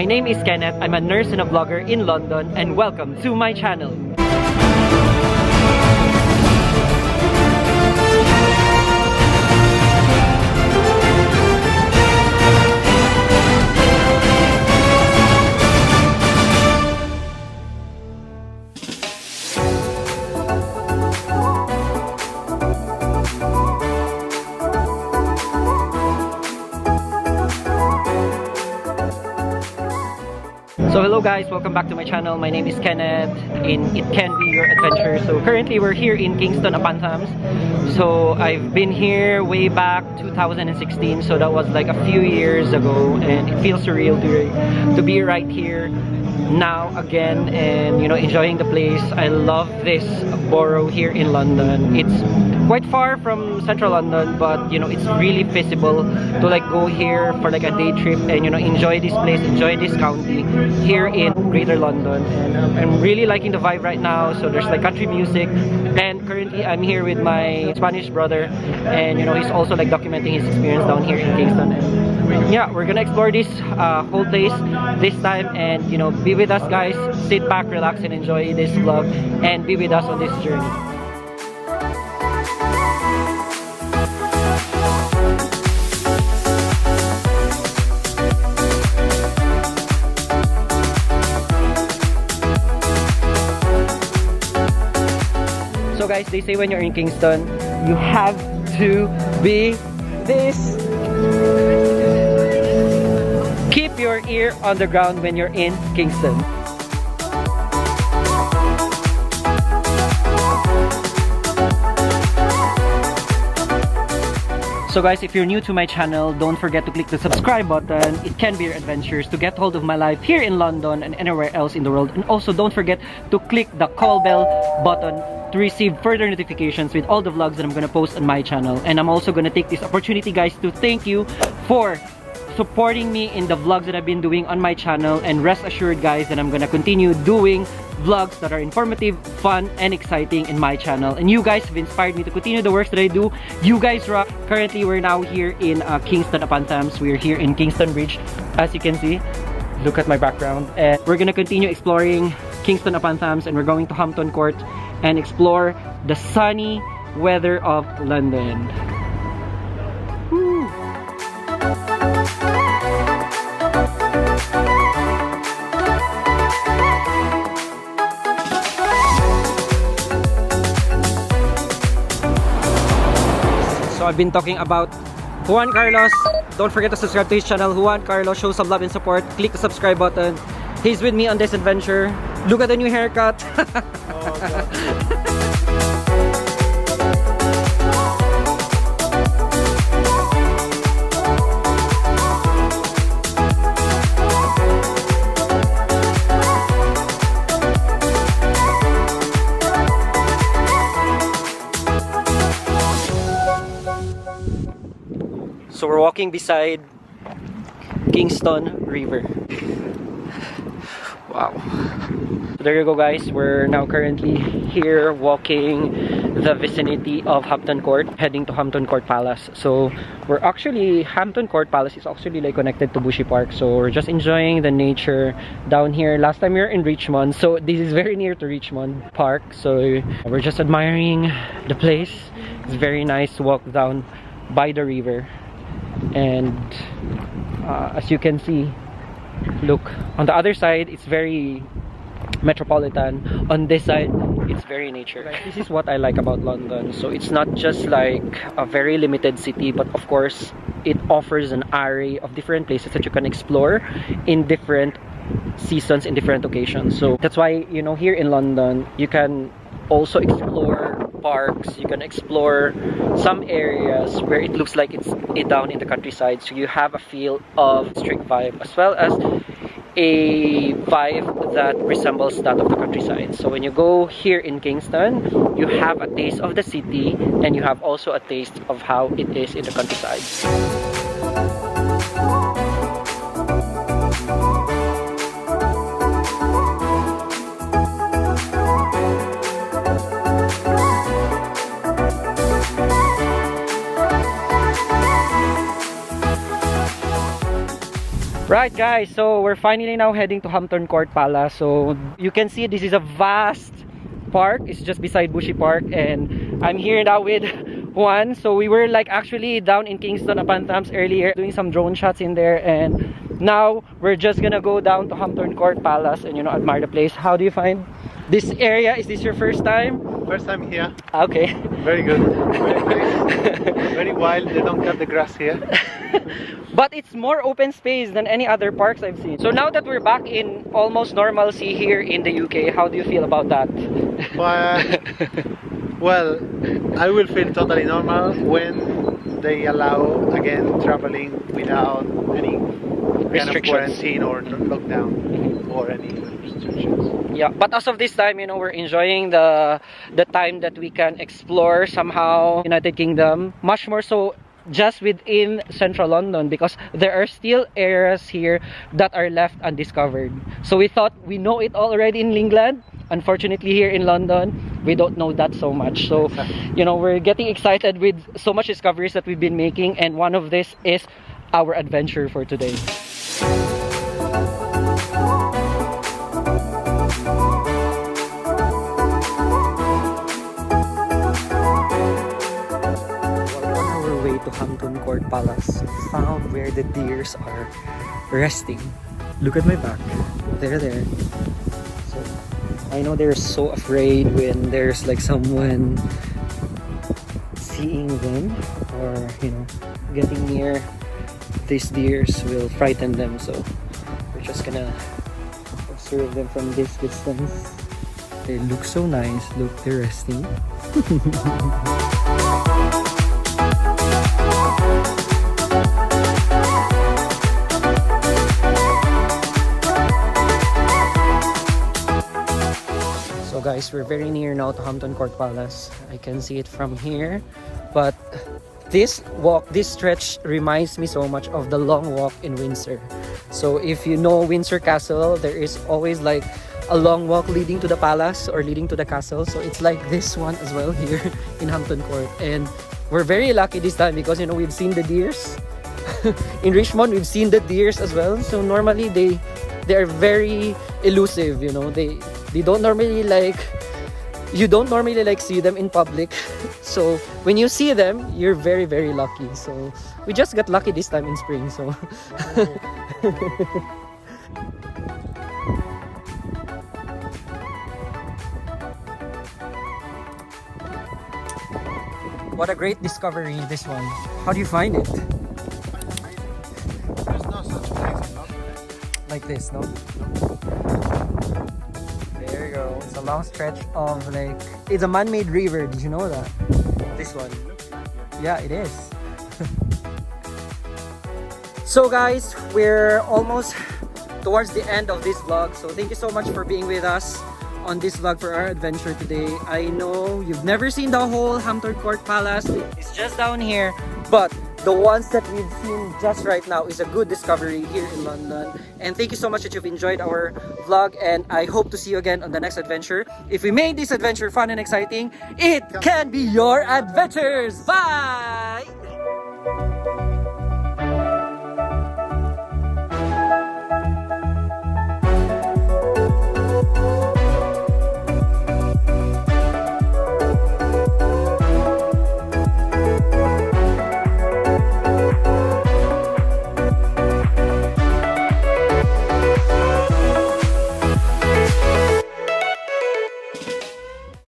My name is Kenneth, I'm a nurse and a vlogger in London, and welcome to my channel. So hello guys, welcome back to my channel. My name is Kenneth in Itkenbeyouradventures. So currently we're here in Kingston-upon-Thames. So I've been here way back 2016, so that was like a few years ago, and it feels surreal to be right here now again and enjoying the place. I love this borough here in London. It's quite far from central London, but it's really feasible to like go here for like a day trip and enjoy this place, enjoy this county here in Greater London. And I'm really liking the vibe right now. So there's like country music, and currently I'm here with my Spanish brother, and he's also like documenting his experience down here in Kingston. And yeah, we're gonna explore this whole place this time, and be with us guys. Sit back, relax, and enjoy this vlog, and be with us on this journey. So guys, they say when you're in Kingston, you have to be this. Keep your ear on the ground when you're in Kingston. So guys, if you're new to my channel, don't forget to click the subscribe button. It can be your adventures to get hold of my life here in London and anywhere else in the world. And also don't forget to click the call bell button to receive further notifications with all the vlogs that I'm gonna post on my channel. And I'm also gonna take this opportunity guys to thank you for supporting me in the vlogs that I've been doing on my channel, and rest assured guys that I'm gonna continue doing vlogs that are informative, fun, and exciting in my channel. And you guys have inspired me to continue the works that I do. You guys rock. Currently we're now here in Kingston-upon-Thames. We're here in Kingston Bridge, as you can see. Look at my background. And we're gonna continue exploring Kingston-upon-Thames, and we're going to Hampton Court and explore the sunny weather of London. Woo. So I've been talking about Juan Carlos. Don't forget to subscribe to his channel, Juan Carlos. Show some love and support. Click the subscribe button. He's with me on this adventure. Look at the new haircut. So we're walking beside Kingston River. Wow. So there you go guys, we're now currently here walking the vicinity of Hampton Court, heading to Hampton Court Palace. So we're actually, Hampton Court Palace is actually like connected to Bushy Park, so we're just enjoying the nature down here. Last time we were in Richmond, so this is very near to Richmond Park, so we're just admiring the place. It's very nice to walk down by the river, and as you can see, look, on the other side it's very metropolitan, on this side it's very nature. This is what I like about London. So it's not just like a very limited city, but of course it offers an array of different places that you can explore in different seasons, in different occasions. So that's why here in London you can also explore parks, you can explore some areas where it looks like it's down in the countryside, so you have a feel of street vibe as well as a vibe that resembles that of the countryside. So when you go here in Kingston, you have a taste of the city, and you have also a taste of how it is in the countryside. Right guys, so we're finally now heading to Hampton Court Palace. So you can see this is a vast park. It's just beside Bushy Park, and I'm here now with Juan. So we were like actually down in Kingston-upon-Thames earlier doing some drone shots in there, and now we're just gonna go down to Hampton Court Palace and, you know, admire the place. How do you find this area? Is this your first time? First time here. Okay. Very good. Very nice. Very wild. They don't cut the grass here. But it's more open space than any other parks I've seen. So now that we're back in almost normalcy here in the UK, how do you feel about that? Well, I will feel totally normal when they allow again traveling without any kind of quarantine or lockdown or any restrictions. Yeah, but as of this time, you know, we're enjoying the time that we can explore somehow United Kingdom, much more so just within central London, because there are still areas here that are left undiscovered. So we thought we know it all already in England. Unfortunately, here in London, we don't know that so much. So, you know, we're getting excited with so much discoveries that we've been making, and one of this is our adventure for today. To Hampton Court Palace, found where the deers are resting. Look at my back. They're there. So I know they're so afraid when there's like someone seeing them, or, you know, getting near these deers will frighten them. So we're just gonna observe them from this distance. They look so nice. Look, they're resting. So guys, we're very near now to Hampton Court Palace. I can see it from here, but this stretch reminds me so much of the long walk in Windsor. So if you know Windsor Castle, there is always like a long walk leading to the palace or leading to the castle. So it's like this one as well here in Hampton Court, and we're very lucky this time because, you know, we've seen the deers. In Richmond, we've seen the deers as well. So normally they are very elusive, you know. They don't normally you don't normally see them in public. So when you see them, you're very, very lucky. So we just got lucky this time in spring. So what a great discovery, this one. How do you find it? There's no such place in London. Like this, no? There you go. It's a long stretch of like, it's a man-made river. Did you know that? This one. Yeah, it is. So guys, we're almost towards the end of this vlog. So thank you so much for being with us on this vlog for our adventure today. I know you've never seen the whole Hampton Court Palace. It's just down here, but the ones that we've seen just right now is a good discovery here in London. And thank you so much that you've enjoyed our vlog, and I hope to see you again on the next adventure. If we made this adventure fun and exciting, it can be your adventures. Bye!